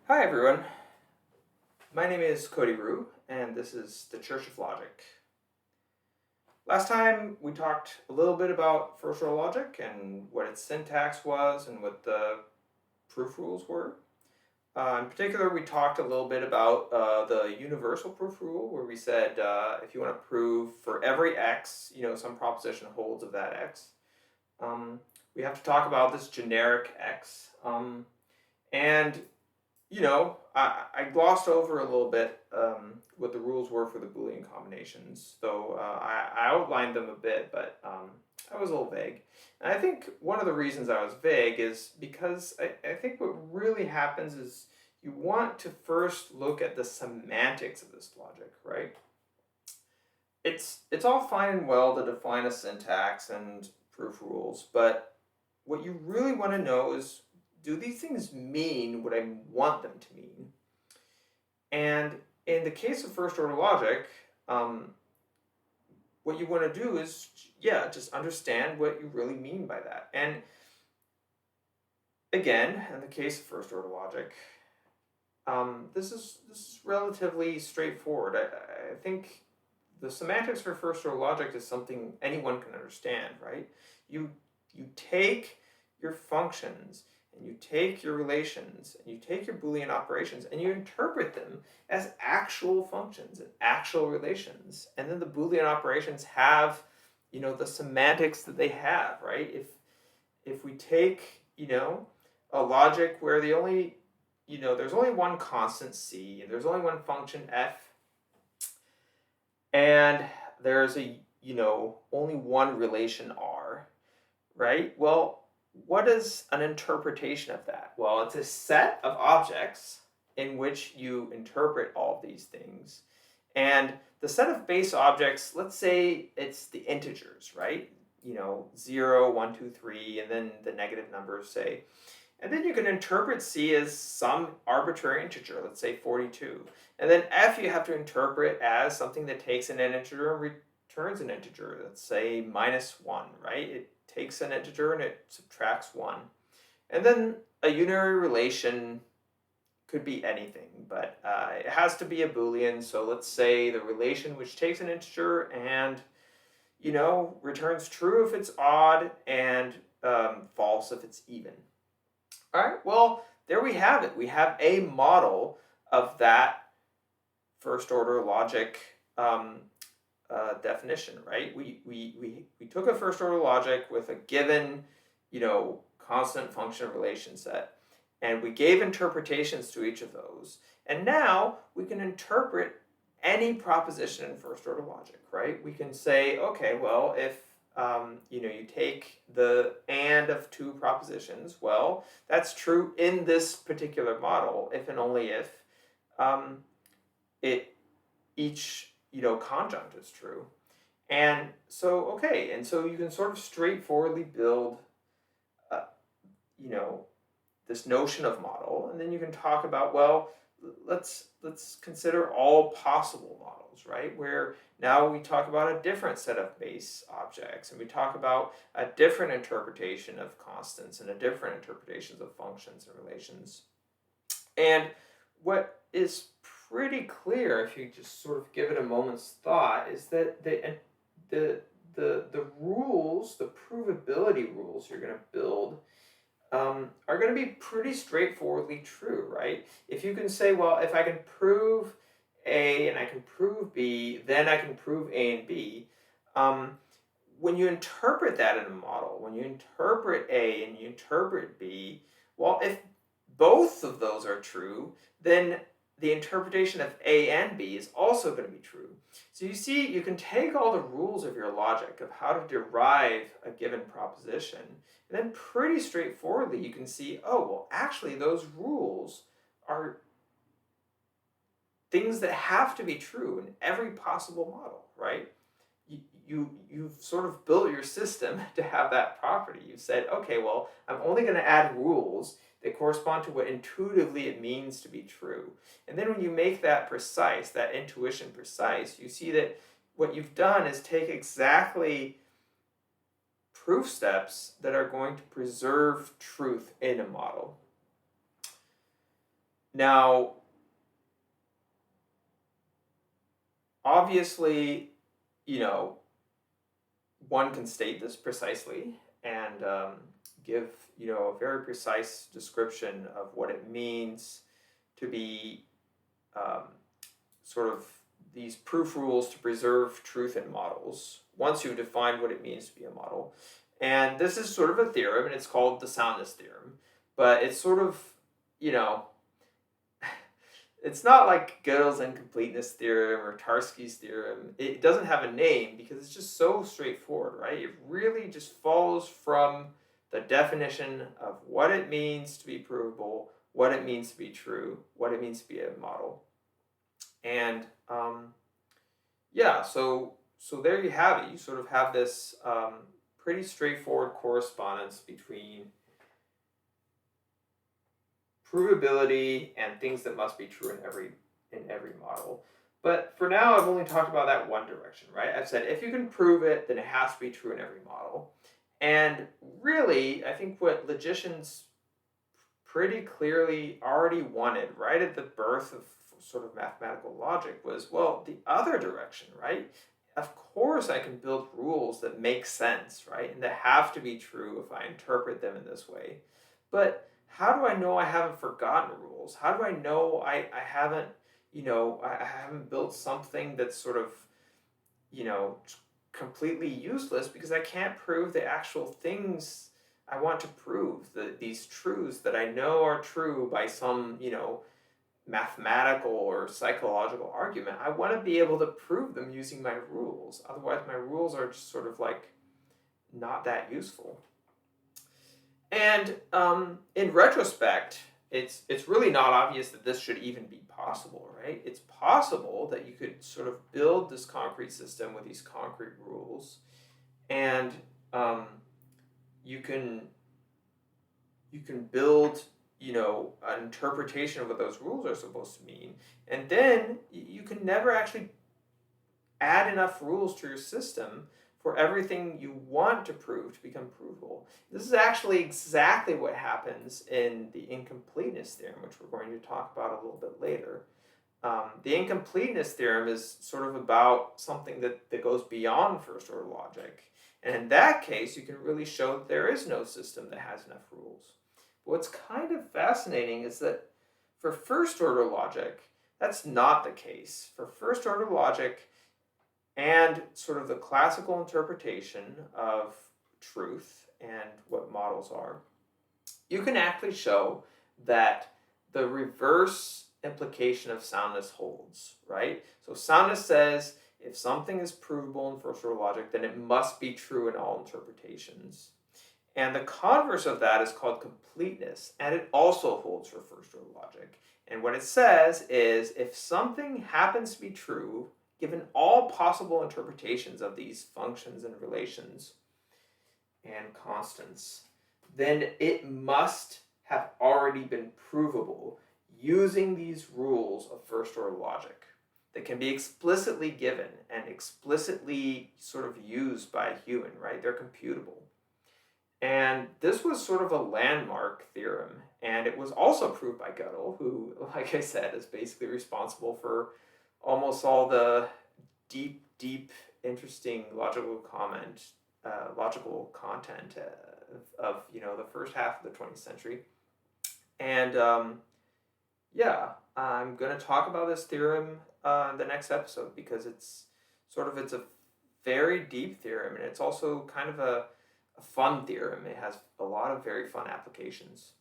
Hi everyone, my name is Cody Rue, and this is the Church of Logic. Last time we talked a little bit about first-order logic and what its syntax was and what the proof rules were. In particular, we talked a little bit about the universal proof rule, where we said if you want to prove for every x, some proposition holds of that x, um, we have to talk about this generic x. And I glossed over a little bit what the rules were for the Boolean combinations, though I outlined them a bit, but I was a little vague. And I think one of the reasons I was vague is because I think what really happens is you want to first look at the semantics of this logic, right? It's all fine and well to define a syntax and proof rules, but what you really want to know is, do these things mean what I want them to mean? And in the case of first order logic, what you want to do is, just understand what you really mean by that. And again, in the case of first order logic, this is relatively straightforward. I think the semantics for first order logic is something anyone can understand, right? You take your functions and you take your relations and you take your Boolean operations and you interpret them as actual functions and actual relations. And then the Boolean operations have, the semantics that they have, right? If we take, a logic where there's only one constant c and there's only one function f, and there's only one relation r, right? Well, what is an interpretation of that? Well, it's a set of objects in which you interpret all of these things. And the set of base objects, let's say it's the integers, right? 0, 1, 2, 3, and then the negative numbers, say. And then you can interpret c as some arbitrary integer, let's say 42. And then f you have to interpret as something that takes an integer and returns an integer, let's say -1, right? It takes an integer and it subtracts 1. And then a unary relation could be anything, but it has to be a Boolean. So let's say the relation which takes an integer and returns true if it's odd and false if it's even. All right, well, there we have it. We have a model of that first order logic definition, right? We took a first order logic with a given, constant function relation set, and we gave interpretations to each of those. And now we can interpret any proposition in first order logic, right? We can say, okay, well, if you take the and of two propositions, well, that's true in this particular model if and only if each conjunct is true. And so you can sort of straightforwardly build this notion of model, and then you can talk about, well, let's consider all possible models, right? Where now we talk about a different set of base objects, and we talk about a different interpretation of constants and a different interpretations of functions and relations. And what is pretty clear, if you just sort of give it a moment's thought, is that the rules, the provability rules you're going to build are going to be pretty straightforwardly true, right? If you can say, well, if I can prove A and I can prove B, then I can prove A and B. When you interpret that in a model, when you interpret A and you interpret B, well, if both of those are true, then the interpretation of A and B is also going to be true. So you see, you can take all the rules of your logic of how to derive a given proposition, and then pretty straightforwardly you can see, oh, well, actually those rules are things that have to be true in every possible model, right? You've sort of built your system to have that property. You've said, okay, well, I'm only going to add rules that correspond to what intuitively it means to be true. And then when you make that precise, that intuition precise, you see that what you've done is take exactly proof steps that are going to preserve truth in a model. Now, obviously, you know, one can state this precisely and give, a very precise description of what it means to be um, sort of these proof rules to preserve truth in models once you've defined what it means to be a model. And this is sort of a theorem, and it's called the soundness theorem. But it's sort of, you know, it's not like Gödel's incompleteness theorem or Tarski's theorem. It doesn't have a name because it's just so straightforward, right? It really just follows from the definition of what it means to be provable, what it means to be true, what it means to be a model. And yeah, so there you have it. You sort of have this pretty straightforward correspondence between provability and things that must be true in every model. But for now, I've only talked about that one direction, right? I've said if you can prove it, then it has to be true in every model. And really, I think what logicians pretty clearly already wanted right at the birth of sort of mathematical logic was, well, the other direction, right? Of course, I can build rules that make sense, right? And that have to be true if I interpret them in this way. But how do I know I haven't forgotten rules? How do I know I haven't, I haven't built something that's sort of, you know, completely useless because I can't prove the actual things I want to prove, these truths that I know are true by some, mathematical or psychological argument. I want to be able to prove them using my rules. Otherwise, my rules are just sort of like not that useful. And in retrospect, it's really not obvious that this should even be possible, right? It's possible that you could sort of build this concrete system with these concrete rules, and you can build an interpretation of what those rules are supposed to mean, and then you can never actually add enough rules to your system for everything you want to prove to become provable. This is actually exactly what happens in the incompleteness theorem, which we're going to talk about a little bit later. The incompleteness theorem is sort of about something that goes beyond first order logic. And in that case, you can really show that there is no system that has enough rules. But what's kind of fascinating is that for first order logic, that's not the case. For first order logic and sort of the classical interpretation of truth and what models are, you can actually show that the reverse implication of soundness holds, right? So soundness says if something is provable in first order logic, then it must be true in all interpretations. And the converse of that is called completeness, and it also holds for first order logic. And what it says is if something happens to be true, given all possible interpretations of these functions and relations and constants, then it must have already been provable using these rules of first order logic that can be explicitly given and explicitly sort of used by a human, right? They're computable. And this was sort of a landmark theorem, and it was also proved by Gödel, who, like I said, is basically responsible for almost all the deep, interesting logical content of the first half of the 20th century. And yeah, I'm going to talk about this theorem in the next episode because it's a very deep theorem, and it's also kind of a fun theorem. It has a lot of very fun applications.